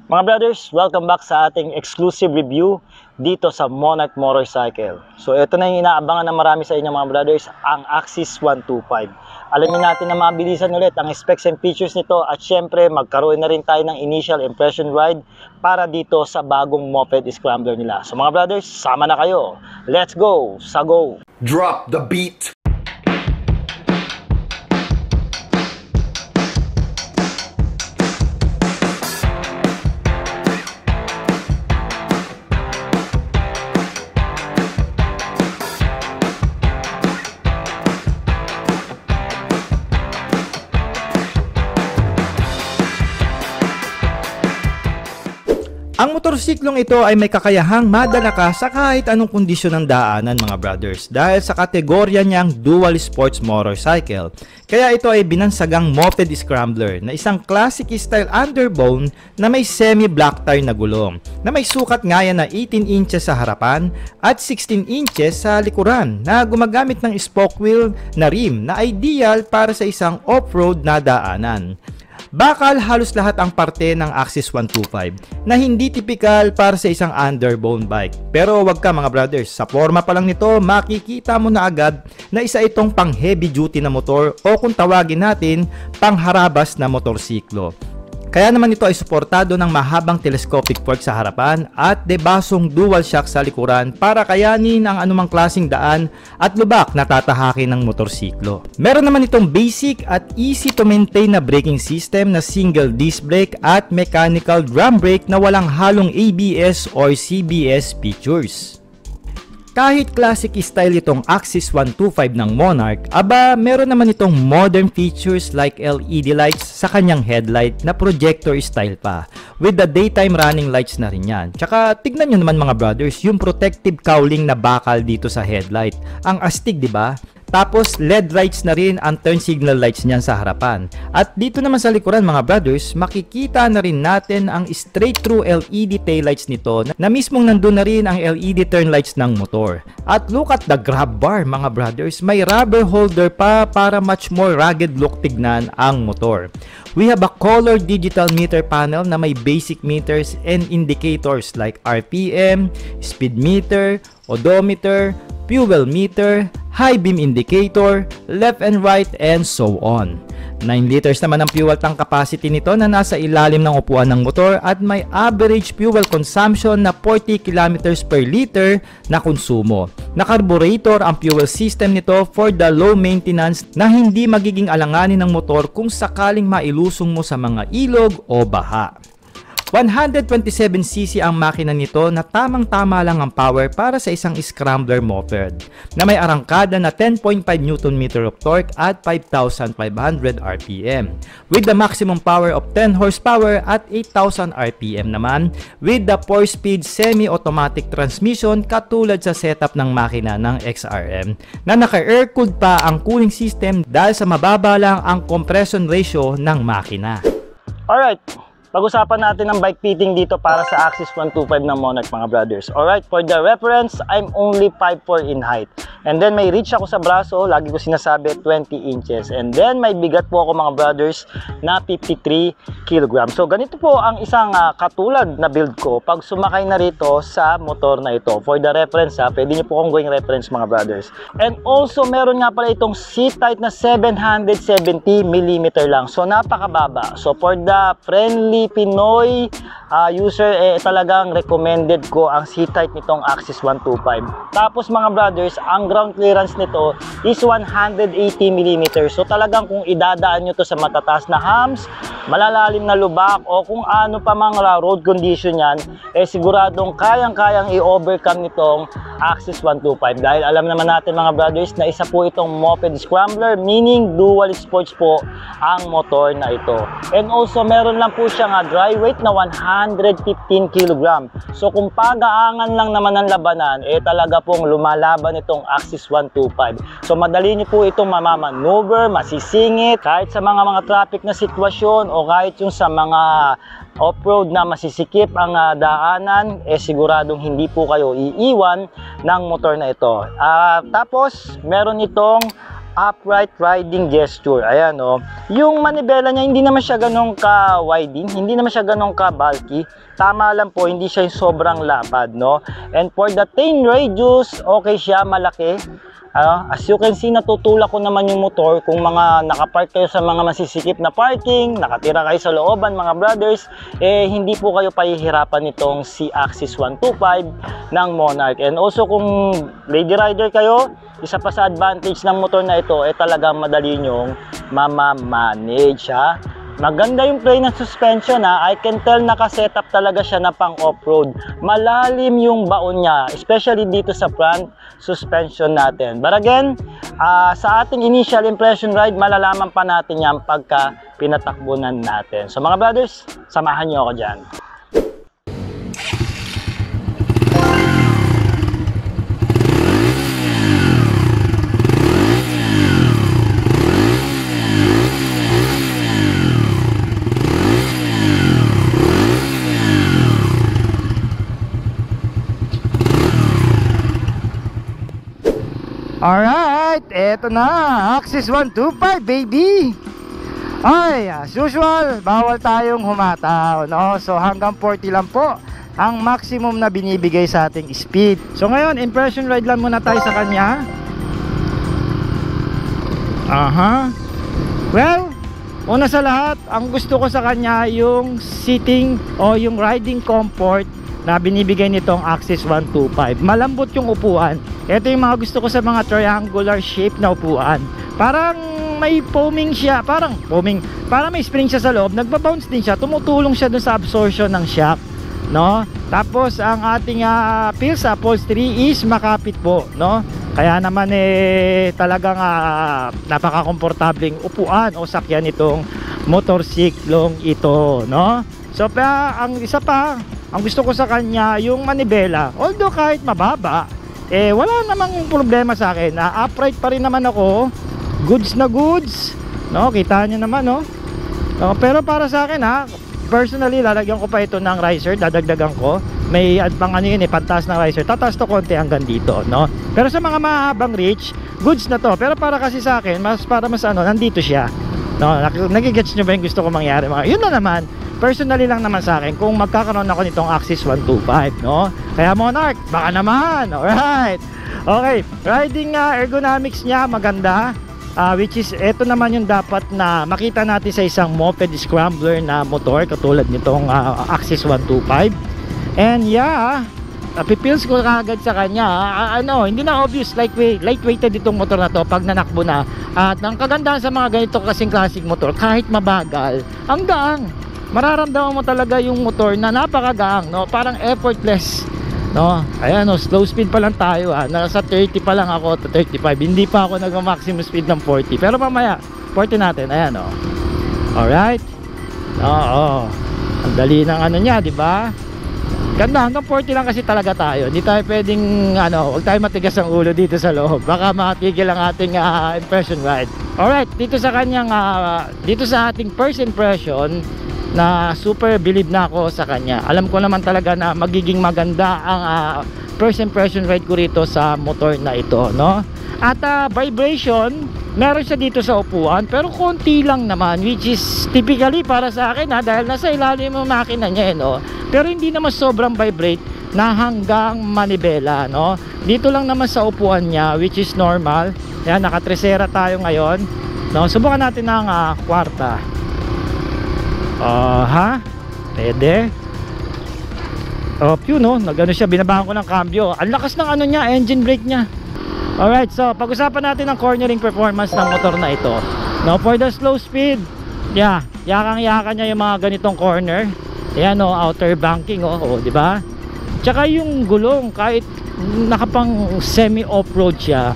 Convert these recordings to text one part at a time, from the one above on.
Mga brothers, welcome back sa ating exclusive review dito sa Monarch Motorcycle. So ito na yung inaabangan ng marami sa inyo mga brothers, ang Axis 125. Alamin natin na mabilisan ulit ang specs and features nito at syempre magkaroon na rin tayo ng initial impression ride para dito sa bagong moped scrambler nila. So mga brothers, sama na kayo. Let's go! Sa go! Drop the beat! Ang motorsiklong ito ay may kakayahang madala ka sa kahit anong kondisyon ng daanan mga brothers dahil sa kategorya niyang dual sports motorcycle. Kaya ito ay binansagang moped scrambler na isang classic style underbone na may semi-black tire na gulong na may sukat ngaya na 18 inches sa harapan at 16 inches sa likuran na gumagamit ng spoke wheel na rim na ideal para sa isang off-road na daanan. Bakal halos lahat ang parte ng Axis 125 na hindi typical para sa isang underbone bike. Pero wag ka mga brothers, sa forma pa lang nito makikita mo na agad na isa itong pang heavy duty na motor o kung tawagin natin pang harabas na motorsiklo. Kaya naman ito ay suportado ng mahabang telescopic fork sa harapan at debasong dual shock sa likuran para kayanin ang anumang klaseng daan at lubak na tatahakin ng motorsiklo. Meron naman itong basic at easy to maintain na braking system na single disc brake at mechanical drum brake na walang halong ABS or CBS features. Kahit classic style itong Axis 125 ng Monarch, aba meron naman itong modern features like LED lights sa kanyang headlight na projector style pa. With the daytime running lights na rin yan. Tsaka tignan nyo naman mga brothers yung protective cowling na bakal dito sa headlight. Ang astig diba? Tapos LED lights na rin ang turn signal lights niyan sa harapan. At dito naman sa likuran mga brothers, makikita na rin natin ang straight through LED taillights nito na mismong nandun na rin ang LED turn lights ng motor. At look at the grab bar mga brothers, may rubber holder pa para much more rugged look tignan ang motor. We have a color digital meter panel na may basic meters and indicators like RPM, speed meter, odometer, fuel meter, high beam indicator, left and right, and so on. 9 liters naman ang fuel tank capacity nito na nasa ilalim ng upuan ng motor at may average fuel consumption na 40 kilometers per liter na konsumo. Na-carburetor ang fuel system nito for the low maintenance na hindi magiging alanganin ng motor kung sakaling mailusong mo sa mga ilog o baha. 127cc ang makina nito na tamang-tama lang ang power para sa isang scrambler moped na may arangkada na 10.5 Nm of torque at 5,500 RPM with the maximum power of 10 horsepower at 8,000 RPM naman with the 4-speed semi-automatic transmission katulad sa setup ng makina ng XRM na naka-air-cooled pa ang cooling system dahil sa mababa lang ang compression ratio ng makina. Alright, pag-usapan natin ang bike fitting dito para sa Axis 125 ng Monarch mga brothers. Alright, for the reference, I'm only 5'4" in height. And then may reach ako sa braso, lagi ko sinasabi 20 inches. And then may bigat po ako mga brothers na 53 kg. So ganito po ang isang katulad na build ko pag sumakay na rito sa motor na ito. For the reference pwede nyo po akong gawing reference mga brothers. And also meron nga pala itong seat height na 770mm lang. So napakababa. So for the friendly Pinoy user, talagang recommended ko ang seat height nitong Axis 125. Tapos mga brothers, ang ground clearance nito is 180mm. So talagang kung idadaan nyo to sa matataas na humps, malalalim na lubak o kung ano pa mga road condition yan, siguradong kayang-kayang i-overcome nitong Axis 125 dahil alam naman natin mga brothers na isa po itong moped scrambler, meaning dual sports po ang motor na ito. And also meron lang po siyang dry weight na 115 kg. So kung pag-aangan lang naman ng labanan, talaga pong lumalaban itong Axis 125. So madali niyo po itong mamamaneuver, masisingit kahit sa mga traffic na sitwasyon o kahit yung sa mga off-road na masisikip ang daanan, siguradong hindi po kayo iiwan ng motor na ito. Tapos meron itong upright riding gesture. Ayan, oh. Yung manibela niya, hindi naman siya ganun ka-wide, hindi naman siya ganun ka-bulky. Tama lang po, hindi siya yung sobrang lapad, no? And for the chain radius, okay siya, malaki. As you can see, natutulak ko naman yung motor. Kung mga nakapark kayo sa mga masisikip na parking, nakatira kayo sa looban mga brothers, hindi po kayo pahihirapan nitong C-Axis 125 ng Monarch. And also kung lady rider kayo, isa pa sa advantage ng motor na ito, talagang madali nyong mamamanage, ha. Maganda yung play ng suspension, ha. I can tell naka-setup talaga siya na pang off-road. Malalim yung baon niya, especially dito sa front suspension natin. But again, sa ating initial impression ride, malalaman pa natin yan pagka pinatakbunan natin. So mga brothers, samahan nyo ako dyan. Alright, eto na, Axis 125 baby. Ay, as usual, bawal tayong humataw, no? So hanggang 40 lang po ang maximum na binibigay sa ating speed. So ngayon, impression ride lang muna tayo sa kanya. Well, una sa lahat, ang gusto ko sa kanya yung sitting o yung riding comfort na binibigay nitong Axis 125. Malambot yung upuan. Ito yung mga gusto ko sa mga triangular shape na upuan. Parang may foaming siya, parang may spring siya sa loob, nagba-bounce din siya, tumutulong siya dun sa absorption ng shock, no? Tapos ang ating pills upholstery is makapit po, no? Kaya naman talagang napaka-komportableng upuan o sakyan itong motorsiklong ito, no? So ang isa pa, ang gusto ko sa kanya yung manibela. Although kahit mababa, wala namang problema sa akin. Upright pa rin naman ako. Goods na goods, no? Kita nyo naman, no? Pero para sa akin, personally, lalagyan ko pa ito ng riser, dadagdagan ko. May pang ano yun, pantas ng riser. Tataas to konti hanggang dito, no? Pero sa mga mahabang reach, goods na to. Pero para kasi sa akin, mas nandito siya. No, nagigets nyo ba yung gusto ko mangyari? Yun na naman. Personally lang naman sa akin kung magkakaroon ako nitong Axis 125, no? Kaya Monarch, baka naman. Alright. Okay, riding ergonomics niya maganda, which is ito naman yung dapat na makita natin sa isang moped scrambler na motor katulad nitong Axis 125. And yeah, pipils ko kagad sa kanya. Hindi na obvious, lightweighted itong motor na to pag nanakbo na. At ang kagandahan sa mga ganito kasing classic motor, kahit mabagal, ang gaang. Mararamdaman mo talaga yung motor na napakagaang, no? Parang effortless, no? Ayan, no, slow speed pa lang tayo, nasa 30 pa lang ako to 35. Hindi pa ako nag-maximum speed ng 40. Pero mamaya 40 natin. Ayan, no. Alright. Oo. Ang dali ng ano niya, di ba? Ganda, hanggang 40 lang kasi talaga tayo. Hindi tayo pwedeng huwag tayo matigas ang ulo dito sa loob. Baka matigil ang ating impression ride. Alright, dito sa kanyang dito sa ating first impression, na super believe na ako sa kanya. Alam ko naman talaga na magiging maganda ang first impression ride ko rito sa motor na ito, no? At vibration, meron siya dito sa upuan, pero konti lang naman, which is typically para sa akin, dahil nasa ilalim ng makina niya, no? Pero hindi naman sobrang vibrate na hanggang manibela, no? Dito lang naman sa upuan niya, which is normal. Ayan, naka-tresera tayo ngayon, no? Subukan natin ng kwarta. Pwede. Yun, no? Nagano siya, binabahan ko ng cambio. Ang lakas ng niya, engine brake niya. Alright, so pag-usapan natin ang cornering performance ng motor na ito. No, for the slow speed, yakang-yaka niya yung mga ganitong corner. Ayan, no, outer banking, di ba? Tsaka yung gulong, kahit nakapang semi off-road siya,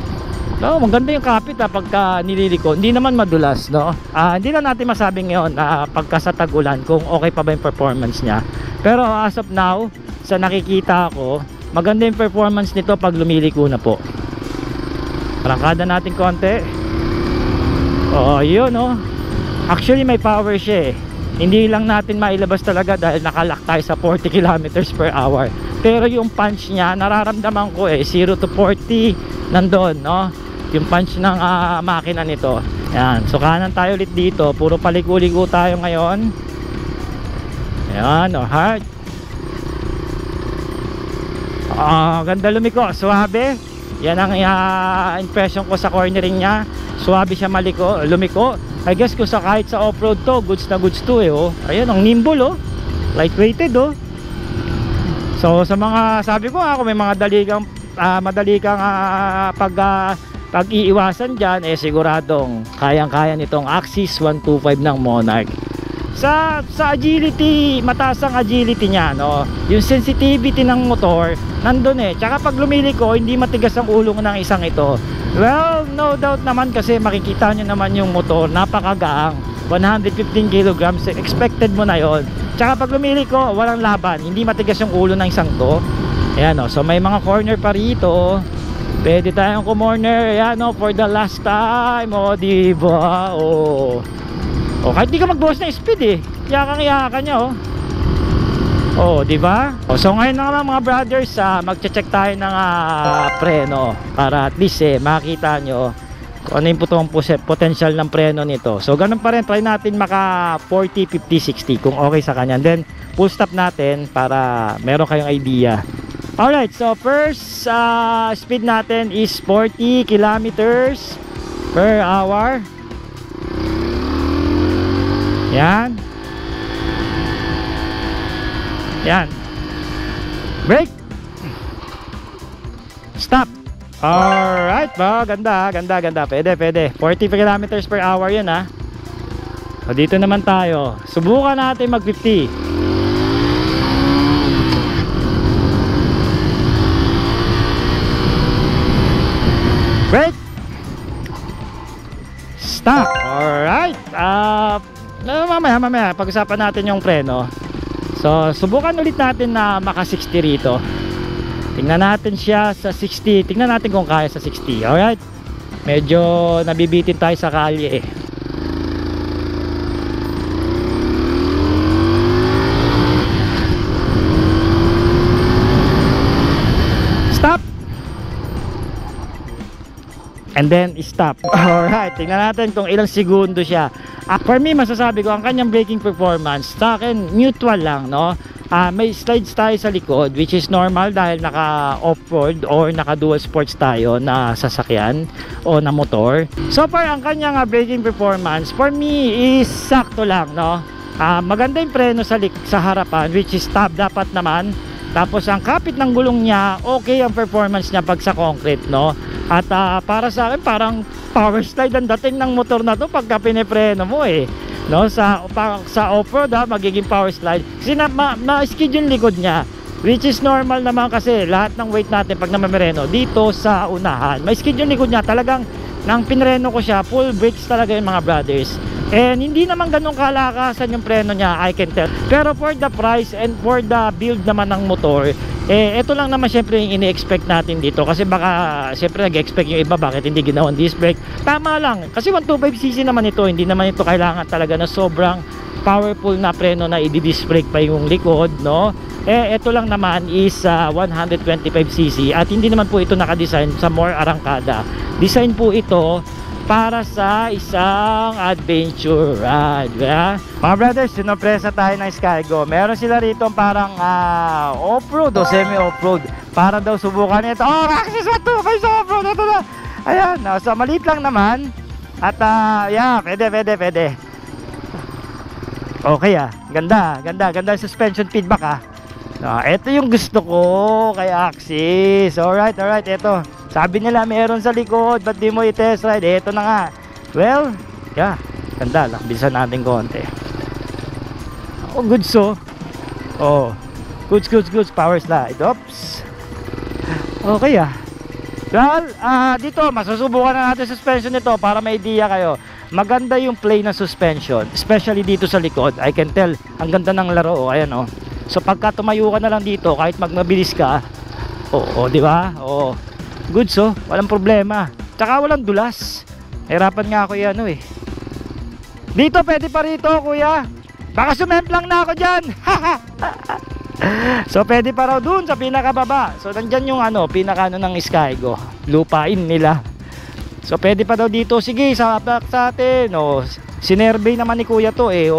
no, maganda yung kapit pagka nililiko. Hindi naman madulas, no? Hindi na natin masabing ngayon pagka sa tag-ulan kung okay pa ba yung performance niya. Pero as of now, sa nakikita ko, maganda yung performance nito pag lumiliko na po. Prangkada natin konti. Yun, no? Actually may power siya. Hindi lang natin mailabas talaga dahil nakalock tayo sa 40 kilometers per hour. Pero yung punch niya, nararamdaman ko 0 to 40 nandun, no? yung punch ng makina nito. Yan, so kanan tayo ulit dito, puro paliko-liko tayo ngayon. Yan, hard. Ganda lumiko, suwabe. Yan ang impression ko sa cornering niya. Suwabe siya lumiko. I guess kung sa kahit sa off-road to, goods na goods to eh, oh. Ayun, ang nimble, oh. Lightweighted, oh. So sa mga, sabi ko kung may mga madali kang pag-iiwasan dyan, eh siguradong kayang-kaya nitong Axis 125 ng Monarch. Sa agility, mataas ang agility niya, no? Yung sensitivity ng motor nandun eh. Tsaka pag lumiliko, hindi matigas ang ulo ng isang ito. Well, no doubt naman kasi makikita nyo naman yung motor, napakagaang 115 kilograms, expected mo na yon. Tsaka pag lumiliko, walang laban, hindi matigas yung ulo ng isang to. Ayan, no? So may mga corner pa rito, pwede tayong kumorner. Ayan, no? For the last time, diba? Kahit di ka magbawas na speed eh, yakang-yakan niya, diba? So ngayon na naman mga brothers, magche-check tayo ng preno para at least makita nyo kung ano yung potential ng preno nito. So ganun pa rin, try natin maka 40, 50, 60 kung okay sa kanya. And then full stop natin para meron kayong idea. Alright, so first speed natin is 40 kilometers per hour. Yan. Yan. Brake. Stop. Alright, ganda. Pwede. 40 kilometers per hour yun, ha. So dito naman tayo. Subukan natin mag 50. Brake. Stop. Alright. Mamaya pag-usapan natin yung preno. So subukan ulit natin na maka 60 rito. Tingnan natin siya sa 60. Tingnan natin kung kaya sa 60. Alright. Medyo nabibitin tayo sa kalye eh. Stop. And then stop. Alright, tingnan natin kung ilang segundo siya. For me, masasabi ko ang kanyang braking performance sa akin neutral lang, no? May slides tayo sa likod, which is normal dahil naka off-road or naka dual sports tayo na sasakyan o na motor. So far ang kanyang braking performance for me is sakto lang, no? Maganda yung preno sa harapan, which is stop dapat naman. Tapos ang kapit ng gulong niya, okay ang performance niya pag sa concrete, no? At para sa akin parang power slide ang dating ng motor na to pagka pinipreno mo eh, no? Sa off-road magiging power slide kasi ma-skid yung likod niya, which is normal naman kasi lahat ng weight natin pag namamereno dito sa unahan, may skid yung likod niya. Talagang nang pinreno ko siya, full brakes talaga yung mga brothers. And hindi naman ganun kalakasan yung preno niya, I can tell. Pero for the price and for the build naman ng motor, ito lang naman syempre yung ini-expect natin dito. Kasi baka syempre nag-expect yung iba, bakit hindi ginawang disc brake. Tama lang, kasi 125cc naman ito. Hindi naman ito kailangan talaga na sobrang powerful na preno na i-disc brake pa yung likod, no? Ito lang naman is 125cc. At hindi naman po ito nakadesign sa more arangkada. Design po ito para sa isang adventure ride, yeah? Mga brothers, sinopresa tayo ng Skygo. Meron sila rito parang off-road o semi-off-road para daw subukan ito. Axis 125 sa off-road, ito na. Ayan, so maliit lang naman. At yeah, pwede. Okay, ganda suspension feedback, ito yung gusto ko kay Axis. Alright, ito. Sabi nila meron sa likod, ba't di mo i-test ride? Ito na nga. Well, yeah, ganda. Lakbisan natin konti. Goods goods. Power slide. Oops. Okay, Well, dito, masusubukan na natin suspension nito para may idea kayo. Maganda yung play ng suspension, especially dito sa likod. I can tell, ang ganda ng laro, ayan, So pagka tumayo ka na lang dito, kahit magmabilis ka, di ba? Goods, walang problema. Tsaka walang dulas. Hirapan nga ako dito pwede pa rito, kuya. Baka sumemplang na ako dyan. So pwede pa raw dun sa pinakababa. So nandyan yung pinaka ng Skygo, lupain nila. So pwede pa daw dito, sige, sabak sa atin. O, sinervey naman ni kuya to eh.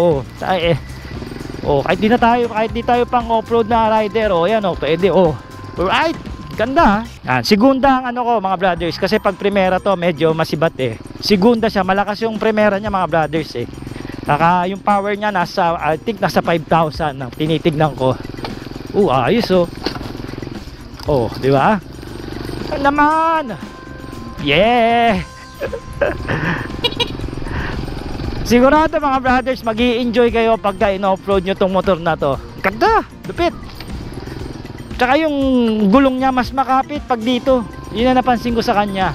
Kahit di tayo pang off-road na rider. O, yan o, pwede o. Alright, ganda ha. Segunda ang ano ko mga brothers, kasi pag primera to medyo masibat eh. Segunda siya, malakas yung primera niya mga brothers eh. Saka yung power niya nasa, I think nasa 5,000 ang tinitignan ko. Ayos oh. Di ba? Naman. Yeah. Sigurado mga brothers, magi-enjoy kayo pagka in-offroad nyo tong motor na to. Ganda, lupit. Tsaka yung gulong niya mas makapit pag dito. Yun na napansin ko sa kanya.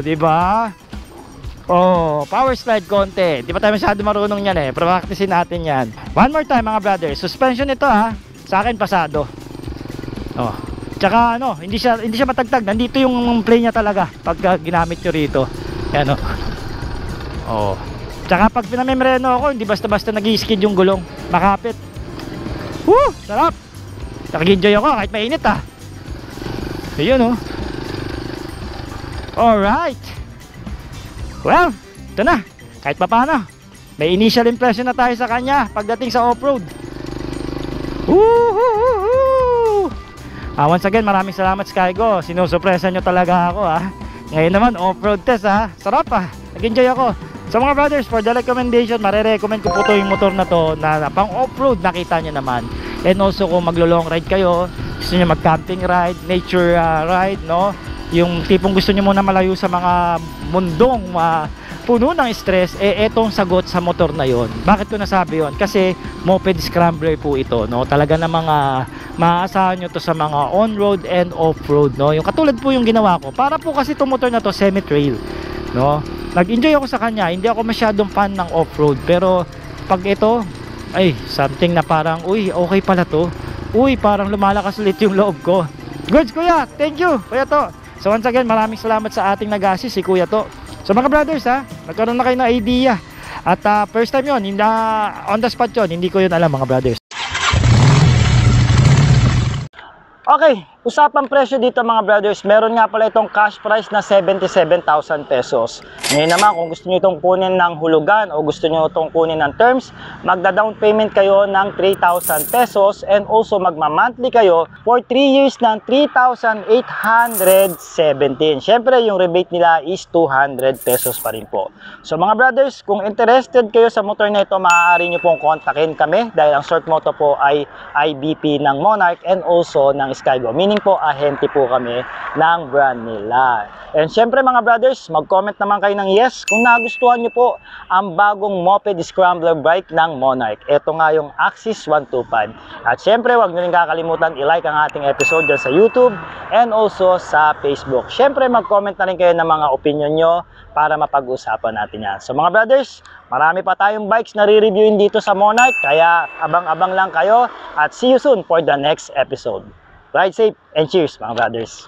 Di ba? Power slide konti. Di pa tayo masyado marunong yan eh. Practicein natin yan. One more time mga brothers. Suspension ito ha. Sa akin pasado. Tsaka hindi siya matagtag. Nandito yung play niya talaga pag ginamit nyo rito. Yan Tsaka pag pinamemreno ako, hindi basta-basta nag-i-skid yung gulong. Makapit. Woo! Sarap! Nag-enjoy ako kahit mainit ha. Ayun Alright. Well, ito na. Kahit pa paano, may initial impression na tayo sa kanya pagdating sa off-road. Once again, maraming salamat Skygo. Sinusupresa nyo talaga ako ha. Ngayon naman, off-road test ha. Sarap ha. Nag-enjoy ako. So mga brothers, for the recommendation, marirecommend ko po to yung motor na to na pang off-road, nakita nyo naman. And also kung maglo-long ride kayo, gusto nyo mag-camping ride, nature ride, no? Yung tipong gusto nyo muna malayo sa mga mundong puno ng stress, etong sagot sa motor na yon. Bakit ko nasabi yon? Kasi moped scrambler po ito, no? Talaga na mga maaasahan nyo to sa mga on-road and off-road, no? Yung katulad po yung ginawa ko. Para po kasi itong motor na to semi-trail, no? Nag-enjoy ako sa kanya. Hindi ako masyadong fan ng off-road, pero pag ito ay something na parang okay pala to. Parang lumalakas ulit yung loob ko. Goods kuya, thank you kuya to. So once again, maraming salamat sa ating nag-assist si kuya to. So mga brothers ha, nagkaroon na kayo ng idea. At first time yun, on the spot yun, hindi ko yun alam mga brothers. Okay, usapang presyo dito mga brothers, meron nga pala itong cash price na 77,000 pesos. Ngayon naman, kung gusto nyo itong kunin ng hulugan o gusto nyo itong kunin ng terms, magda-down payment kayo ng 3,000 pesos and also magma-monthly kayo for 3 years ng 3,817. Siyempre, yung rebate nila is 200 pesos pa rin po. So mga brothers, kung interested kayo sa motor na ito, maaari nyo pong kontakin kami dahil ang short moto po ay IBP ng Monarch and also ng Skygo. Meaning po, ahente po kami ng brand nila. And syempre mga brothers, mag-comment naman kayo ng yes kung nagustuhan nyo po ang bagong moped scrambler bike ng Monarch. Ito nga yung Axis 125. At syempre, huwag nyo rin kakalimutan i-like ang ating episode dyan sa YouTube and also sa Facebook. Syempre, mag-comment na rin kayo ng mga opinion nyo para mapag-usapan natin yan. So mga brothers, marami pa tayong bikes na re-reviewin dito sa Monarch, kaya abang-abang lang kayo at see you soon for the next episode. Ride safe and cheers mga brothers!